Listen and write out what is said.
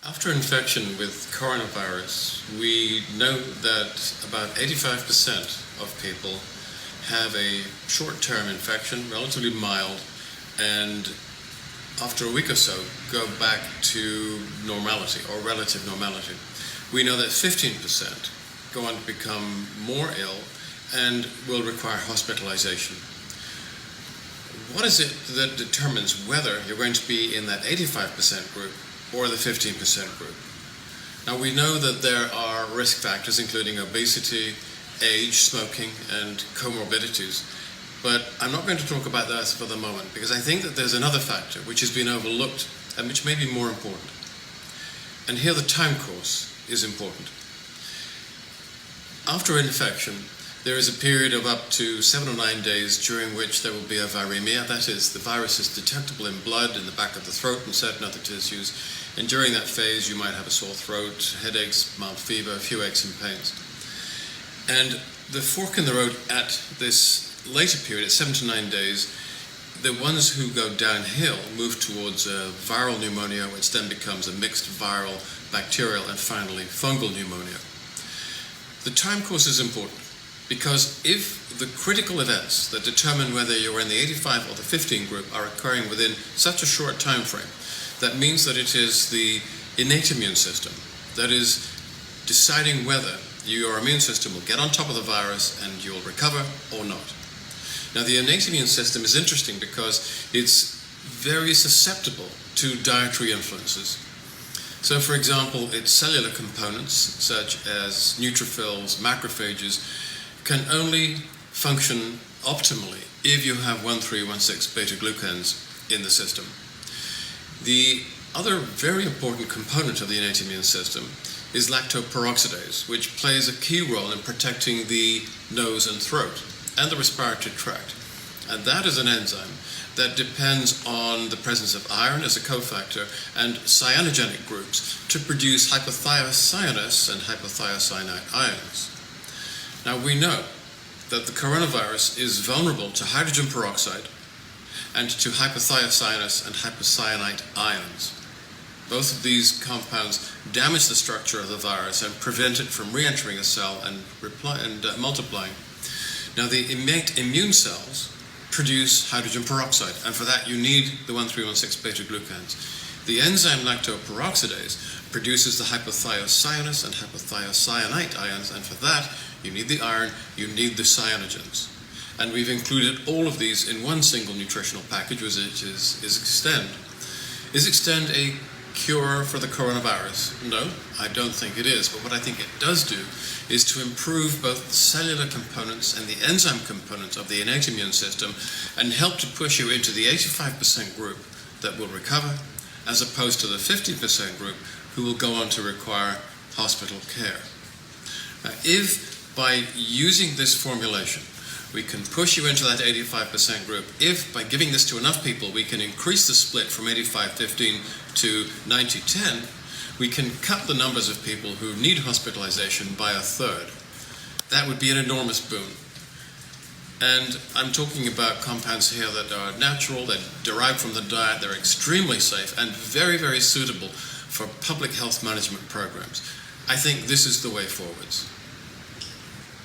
After infection with coronavirus, we know that about 85% of people have a short-term infection, relatively mild, and after a week or so go back to normality or relative normality. We know that 15% go on to become more ill and will require hospitalization. What is it that determines whether you're going to be in that 85% group or the 15% group? Now, we know that there are risk factors including obesity, age, smoking, and comorbidities, but I'm not going to talk about that for the moment because I think that there's another factor which has been overlooked and which may be more important. And here the time course is important. After infection, there is a period of up to 7 or 9 days during which there will be a viremia. That is, the virus is detectable in blood, in the back of the throat and certain other tissues. And during that phase, you might have a sore throat, headaches, mild fever, a few aches and pains. And the fork in the road at this later period, at 7 to 9 days, the ones who go downhill move towards a viral pneumonia, which then becomes a mixed viral, bacterial, and finally fungal pneumonia. The time course is important, because if the critical events that determine whether you're in the 85 or the 15 group are occurring within such a short time frame, that means that it is the innate immune system that is deciding whether your immune system will get on top of the virus and you'll recover or not. Now, the innate immune system is interesting because it's very susceptible to dietary influences. So, for example, its cellular components, such as neutrophils, macrophages, can only function optimally if you have 1,3,1,6 beta-glucans in the system. The other very important component of the innate immune system is lactoperoxidase, which plays a key role in protecting the nose and throat and the respiratory tract. And that is an enzyme that depends on the presence of iron as a cofactor and cyanogenic groups to produce hypothiocyanous and hypothiocyanate ions. Now, we know that the coronavirus is vulnerable to hydrogen peroxide and to hypothiocyanous and hypocyanate ions. Both of these compounds damage the structure of the virus and prevent it from re-entering a cell and multiplying. Now, the innate immune cells produce hydrogen peroxide, and for that you need the 1,3,1,6 beta-glucans. The enzyme lactoperoxidase produces the hypothiocyanous and hypothiocyanate ions, and for that you need the iron, you need the cyanogens. And we've included all of these in one single nutritional package, which is Xtend. Is Xtend a cure for the coronavirus? No, I don't think it is. But what I think it does do is to improve both the cellular components and the enzyme components of the innate immune system and help to push you into the 85% group that will recover, as opposed to the 50% group who will go on to require hospital care. Now, if by using this formulation we can push you into that 85% group, if by giving this to enough people we can increase the split from 85-15 to 90-10, we can cut the numbers of people who need hospitalization by a third. That would be an enormous boon. And I'm talking about compounds here that are natural, they're derived from the diet, they're extremely safe and very, very suitable for public health management programs. I think this is the way forwards.